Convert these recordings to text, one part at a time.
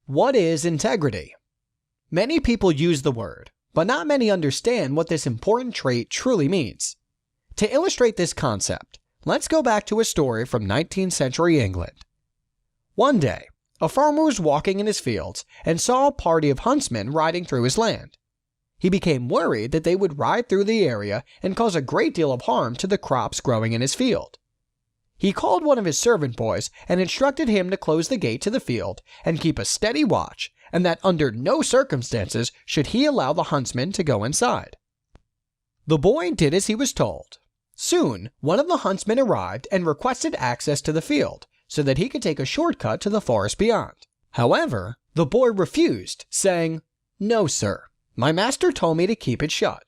What is integrity? Many people use the word, but not many understand what this important trait truly means. To illustrate this concept, let's go back to a story from 19th century England. One day, a farmer was walking in his fields and saw a party of huntsmen riding through his land. He became worried that they would ride through the area and cause a great deal of harm to the crops growing in his field. He called one of his servant boys and instructed him to close the gate to the field and keep a steady watch, and that under no circumstances should he allow the huntsmen to go inside. The boy did as he was told. Soon, one of the huntsmen arrived and requested access to the field so that he could take a shortcut to the forest beyond. However, the boy refused, saying, "No, sir. My master told me to keep it shut."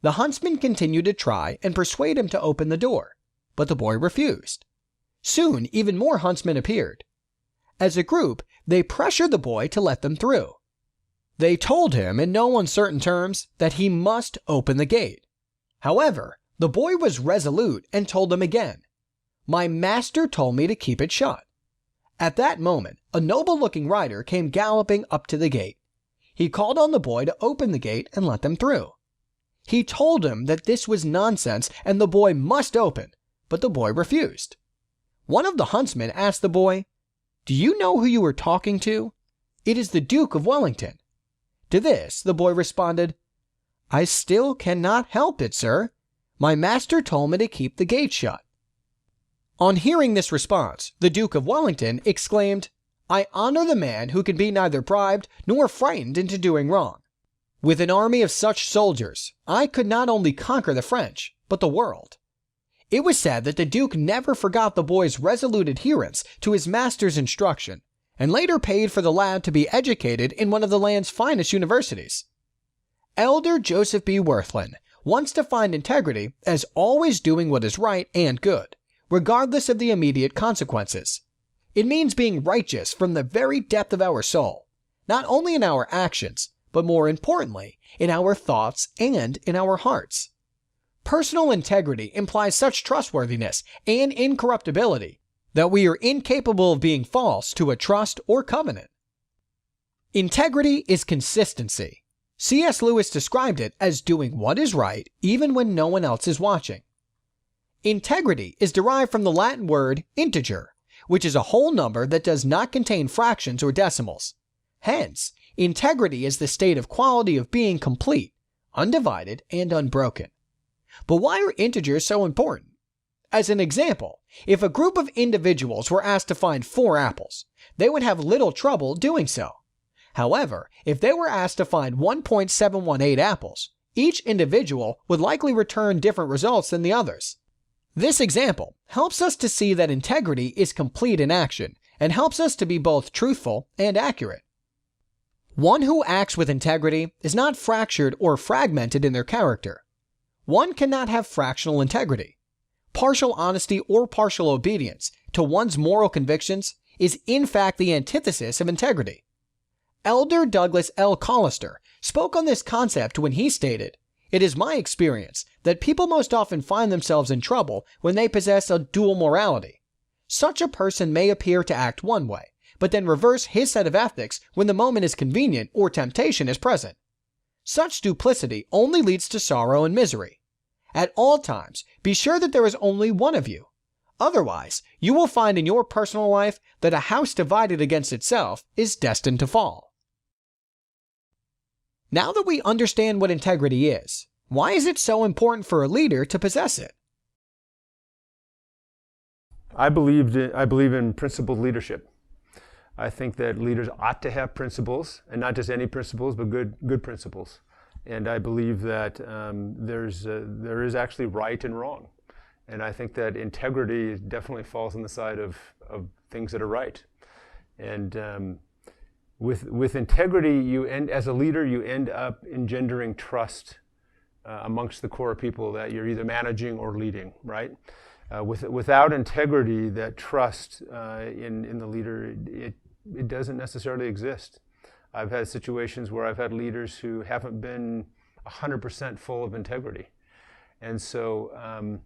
The huntsman continued to try and persuade him to open the door, but the boy refused. Soon, even more huntsmen appeared. As a group, they pressured the boy to let them through. They told him in no uncertain terms that he must open the gate. However, the boy was resolute and told them again, "My master told me to keep it shut." At that moment, a noble-looking rider came galloping up to the gate. He called on the boy to open the gate and let them through. He told him that this was nonsense and the boy must open, but the boy refused. One of the huntsmen asked the boy, "Do you know who you are talking to?" "It is the Duke of Wellington." To this, the boy responded, "I still cannot help it, sir. My master told me to keep the gate shut." On hearing this response, the Duke of Wellington exclaimed, "I honor the man who can be neither bribed nor frightened into doing wrong. With an army of such soldiers, I could not only conquer the French, but the world." It was said that the Duke never forgot the boy's resolute adherence to his master's instruction, and later paid for the lad to be educated in one of the land's finest universities. Elder Joseph B. Worthland once defined integrity as always doing what is right and good, regardless of the immediate consequences. It means being righteous from the very depth of our soul, not only in our actions, but more importantly, in our thoughts and in our hearts. Personal integrity implies such trustworthiness and incorruptibility that we are incapable of being false to a trust or covenant. Integrity is consistency. C.S. Lewis described it as doing what is right even when no one else is watching. Integrity is derived from the Latin word integer, which is a whole number that does not contain fractions or decimals. Hence, integrity is the state of quality of being complete, undivided, and unbroken. But why are integers so important? As an example, if a group of individuals were asked to find 4 apples, they would have little trouble doing so. However, if they were asked to find 1.718 apples, each individual would likely return different results than the others. This example helps us to see that integrity is complete in action and helps us to be both truthful and accurate. One who acts with integrity is not fractured or fragmented in their character. One cannot have fractional integrity. Partial honesty or partial obedience to one's moral convictions is in fact the antithesis of integrity. Elder Douglas L. Collister spoke on this concept when he stated, "It is my experience that people most often find themselves in trouble when they possess a dual morality. Such a person may appear to act one way, but then reverse his set of ethics when the moment is convenient or temptation is present. Such duplicity only leads to sorrow and misery. At all times, be sure that there is only one of you. Otherwise, you will find in your personal life that a house divided against itself is destined to fall." Now that we understand what integrity is, why is it so important for a leader to possess it? I believe in principled leadership. I think that leaders ought to have principles, and not just any principles, but good principles. And I believe that there is actually right and wrong. And I think that integrity definitely falls on the side of things that are right. And with integrity, as a leader, you end up engendering trust amongst the core people that you're either managing or leading, right? Without integrity, that trust in the leader, it doesn't necessarily exist. I've had situations where I've had leaders who haven't been 100% full of integrity. And so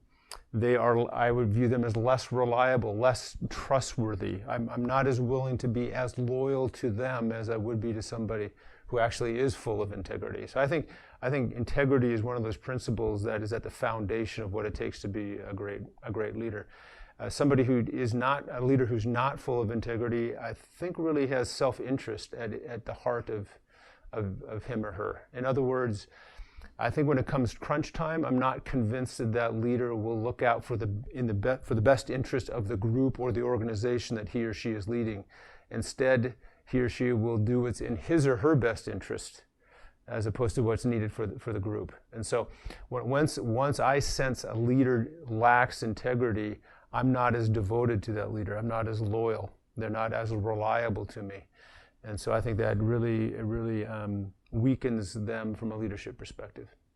I would view them as less reliable, less trustworthy. I'm not as willing to be as loyal to them as I would be to somebody who actually is full of integrity. So I think integrity is one of those principles that is at the foundation of what it takes to be a great leader. Somebody who is not a leader who's not full of integrity, I think really has self-interest at the heart of him or her. In other words, I think when it comes crunch time, I'm not convinced that leader will look out for the best interest of the group or the organization that he or she is leading. Instead, he or she will do what's in his or her best interest, as opposed to what's needed for the group. And so, once I sense a leader lacks integrity, I'm not as devoted to that leader. I'm not as loyal. They're not as reliable to me. And so I think that really weakens them from a leadership perspective.